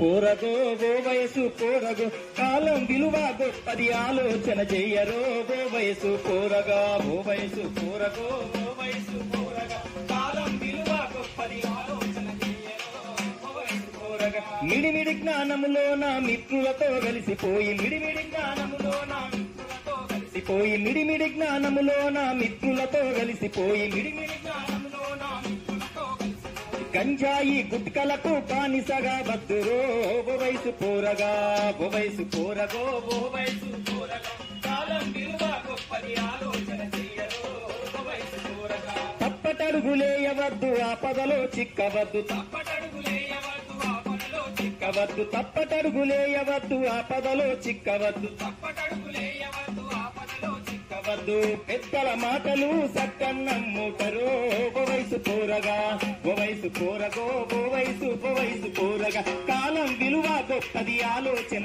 పోరగో ఓ వయసు పోరగో కాలం విలువ గొప్పది ఆలోచన చెయ్యరో ఓ వయసు పోరగా ఓ వయసు పోరగో ఓ వయసు పోరగా కాలం విలువ గొప్పది ఆలోచన చెయ్యరో ఓ వయసు పోరగా మిడిమిడి జ్ఞానములో నా మిత్రులతో కలిసిపోయి మిడిమిడి జ్ఞానములో నా మిత్రులతో కలిసిపోయి మిడిమిడి జ్ఞానములో నా మిత్రులతో కలిసిపోయి మిడిమిడి జ్ఞానములో నా మిత్రులతో కలిసిపోయి గంజాయి గుట్కలకు బానిసగా వద్దురో ఓ వయసు పోరగా ఓ వయసు పోరగో ఓ వయసు పోరగా కాలం విలువ గొప్పది ఆలోచన చెయ్యరో ఓ వయసు పోరగా తప్పటడుగులేయవద్దు ఆపదలో చిక్కవద్దు తప్పటడుగులేయవద్దు ఆపదలో చిక్కవద్దు తప్పటడుగులేయవద్దు ఆపదలో చిక్కవద్దు తప్పటడుగులేయవద్దు ఆపదలో చిక్కవద్దు పెద్దల మాటలు సక్కన్నమ్ముటరో ఓ వయసు పోరగా ఓ వయసు పోరగో ఓ వయసు పోరగా కాలం విలువ గొప్పది ఆలోచన